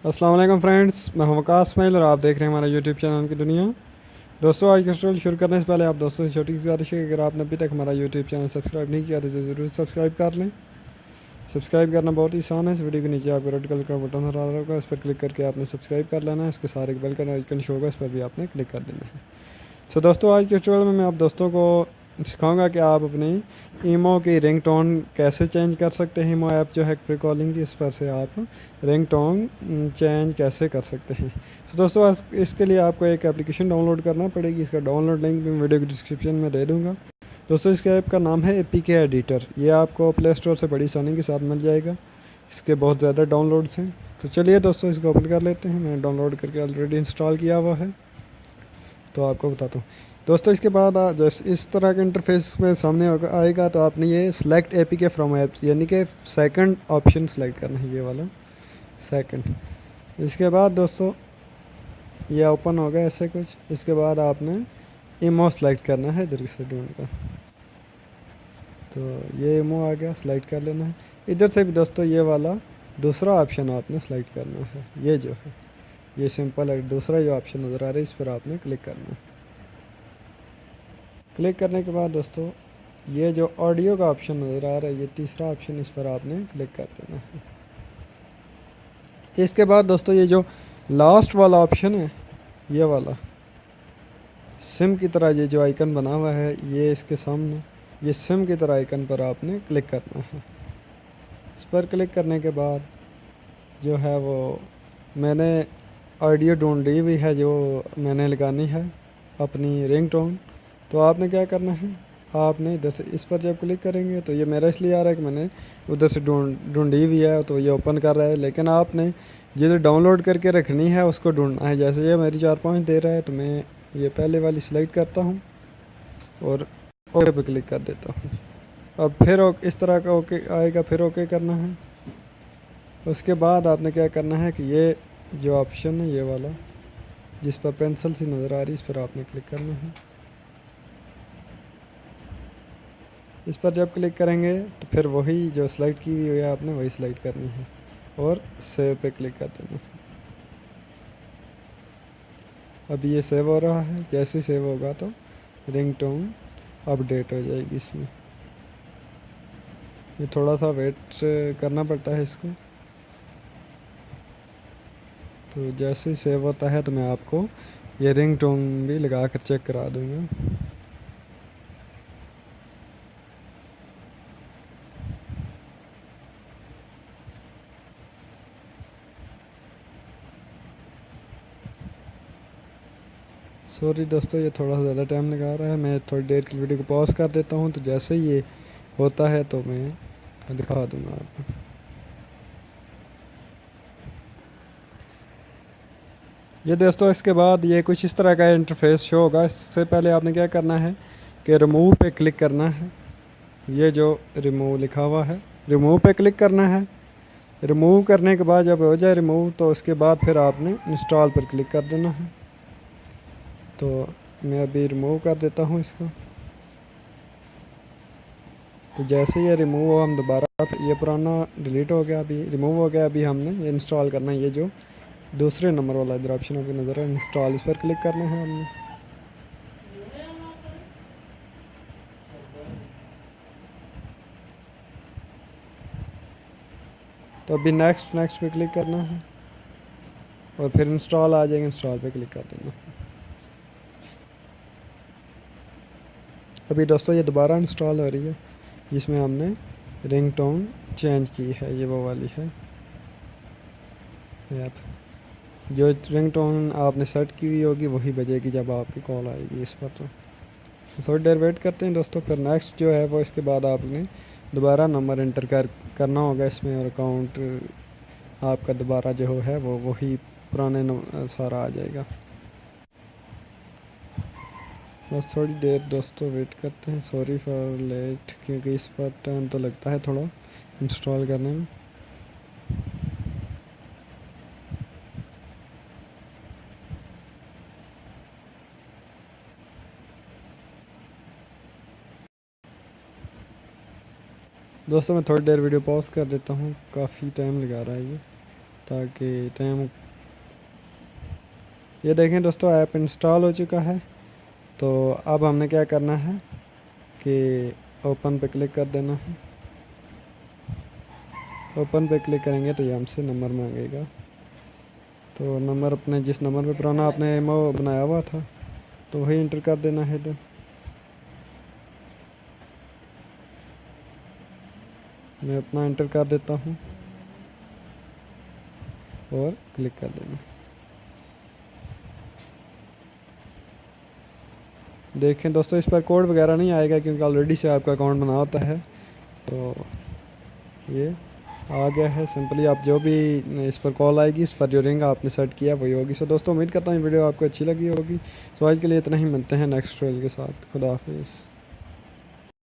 अस्सलाम वालेकुम फ्रेंड्स, मैं हूं वकास इस्माइल और आप देख रहे हैं हमारा यूट्यूब चैनल की दुनिया। दोस्तों, आज का ट्यूटोरियल शुरू करने से पहले आप दोस्तों से छोटी सी गुजारिश है कि अगर आपने अभी तक हमारा यूट्यूब चैनल सब्सक्राइब नहीं किया तो ज़रूर सब्सक्राइब कर लें। सब्सक्राइब करना बहुत ही आसान है। इस वीडियो के नीचे आपको रेड कलर का बटन नजर आ रहा होगा, इस पर क्लिक करके आपने सब्सक्राइब कर लेना है। इसके सारे बेल का आइकन शो होगा, इस पर भी आपने क्लिक कर लेना है। सो दोस्तों, आज के ट्यूटोरियल में मैं आप दोस्तों को सिखाऊंगा कि आप अपनी ईमो की रिंगटोन कैसे चेंज कर सकते हैं। ईमो ऐप जो है फ्री कॉलिंग की, इस पर से आप रिंगटोन चेंज कैसे कर सकते हैं। सो दोस्तों, इसके लिए आपको एक एप्लीकेशन डाउनलोड करना पड़ेगी। इसका डाउनलोड लिंक मैं वीडियो की डिस्क्रिप्शन में दे दूँगा। दोस्तों, इसके ऐप का नाम है APK एडिटर। ये आपको प्ले स्टोर से बड़ी आसानी के साथ मिल जाएगा। इसके बहुत ज़्यादा डाउनलोड्स हैं। तो चलिए दोस्तों, इसको ओपन कर लेते हैं। मैंने डाउनलोड करके ऑलरेडी इंस्टॉल किया हुआ है, तो आपको बताता हूँ। दोस्तों, इसके बाद जैसे इस तरह का इंटरफेस में सामने आएगा, तो आपने ये सिलेक्ट APK फ्रॉम ऐप्स यानी कि सेकंड ऑप्शन सेलेक्ट करना है, ये वाला सेकंड। इसके बाद दोस्तों, ये ओपन होगा ऐसे कुछ। इसके बाद आपने ईमो सेलेक्ट करना है इधर से ढूंढ कर। तो ये ईमो आ गया, सेलेक्ट कर लेना है। इधर से भी दोस्तों ये वाला दूसरा ऑप्शन आपने सेलेक्ट करना है। ये जो है ये सिंपल है। दूसरा जो ऑप्शन नज़र आ रहा है, इस पर आपने क्लिक करना है। क्लिक करने के बाद दोस्तों, ये जो ऑडियो का ऑप्शन नज़र आ रहा है, ये तीसरा ऑप्शन, इस पर आपने क्लिक कर देना है। इसके बाद दोस्तों, ये जो लास्ट वाला ऑप्शन है, ये वाला सिम की तरह ये जो आइकन बना हुआ है, ये इसके सामने ये सिम की तरह आइकन पर आपने क्लिक करना है। इस पर क्लिक करने के बाद जो है वो मैंने ऑडियो ढूंढी हुई है जो मैंने लगानी है अपनी रिंगटोन। तो आपने क्या करना है, आपने इधर से इस पर जब क्लिक करेंगे तो ये मेरा इसलिए आ रहा है कि मैंने उधर से ढूंढी हुई है, तो ये ओपन कर रहा है। लेकिन आपने ये जो डाउनलोड करके रखनी है उसको ढूंढना है। जैसे ये मेरी 4-5 दे रहा है, तो मैं ये पहले वाली सिलेक्ट करता हूँ और ओके पे क्लिक कर देता हूँ। अब फिर इस तरह का ओके आएगा, फिर ओके करना है। उसके बाद आपने क्या करना है कि ये जो ऑप्शन है, ये वाला जिस पर पेंसिल सी नज़र आ रही है, इस पर आपने क्लिक करना है। इस पर जब क्लिक करेंगे तो फिर वही जो सेलेक्ट की हुई है आपने वही सेलेक्ट करनी है और सेव पे क्लिक कर देना है। अभी ये सेव हो रहा है। जैसे सेव होगा तो रिंगटोन अपडेट हो जाएगी इसमें। ये थोड़ा सा वेट करना पड़ता है इसको। तो जैसे ही सेव होता है तो मैं आपको ये रिंगटोन भी लगा कर चेक करा दूँगा। सॉरी दोस्तों, ये थोड़ा सा ज़्यादा टाइम लगा रहा है। मैं थोड़ी देर की वीडियो को पॉज कर देता हूँ, तो जैसे ही ये होता है तो मैं दिखा दूँगा आपको। ये दोस्तों, इसके बाद ये कुछ इस तरह का इंटरफेस शो होगा। इससे पहले आपने क्या करना है कि रिमूव पे क्लिक करना है। ये जो रिमूव लिखा हुआ है, रिमूव पे क्लिक करना है। रिमूव करने के बाद जब हो जाए रिमूव, तो उसके बाद फिर आपने इंस्टॉल पर क्लिक कर देना है। तो मैं अभी रिमूव कर देता हूँ इसको। तो जैसे ये रिमूव हो, हम दोबारा ये पुराना डिलीट हो गया, अभी रिमूव हो गया। अभी हमने ये इंस्टॉल करना है। ये जो दूसरे नंबर वाला इधर ऑप्शन आपको नज़र है, इंस्टॉल, इस पर क्लिक करना है हमने। तो अभी नेक्स्ट नेक्स्ट पे क्लिक करना है और फिर इंस्टॉल आ जाएगा, इंस्टॉल पे क्लिक कर देना। अभी दोस्तों ये दोबारा इंस्टॉल हो रही है, जिसमें हमने रिंगटोन चेंज की है। ये वो वाली है ऐप। जो रिंगटोन आपने सेट की हुई होगी वही बजेगी जब आपकी कॉल आएगी इस पर। तो थोड़ी देर वेट करते हैं दोस्तों। फिर नेक्स्ट जो है वो, इसके बाद आपने दोबारा नंबर इंटर करना होगा इसमें, और अकाउंट आपका दोबारा जो है वो वही पुराने सारा आ जाएगा। बस थोड़ी देर दोस्तों वेट करते हैं। सॉरी फॉर लेट, क्योंकि इस पर टाइम तो लगता है थोड़ा इंस्टॉल करने में। दोस्तों, मैं थोड़ी देर वीडियो पॉज कर देता हूँ, काफ़ी टाइम लगा रहा है ये। ताकि टाइम। ये देखें दोस्तों, ऐप इंस्टॉल हो चुका है। तो अब हमने क्या करना है कि ओपन पे क्लिक कर देना है। ओपन पे क्लिक करेंगे तो ये हमसे नंबर मांगेगा। तो नंबर अपने जिस नंबर पे पुराना आपने एमओ बनाया हुआ था तो वही इंटर कर देना है इधर। मैं अपना इंटर कर देता हूँ और क्लिक कर देना। देखें दोस्तों, इस पर कोड वगैरह नहीं आएगा क्योंकि ऑलरेडी से आपका अकाउंट बना होता है। तो ये आ गया है। सिंपली आप जो भी इस पर कॉल आएगी, इस पर जो रिंग आपने सेट किया वही होगी। सो दोस्तों, उम्मीद करता हूँ वीडियो आपको अच्छी लगी होगी। सो आज के लिए इतना ही, मिलते हैं नेक्स्ट ट्यूटोरियल के साथ। खुदा हाफिज़।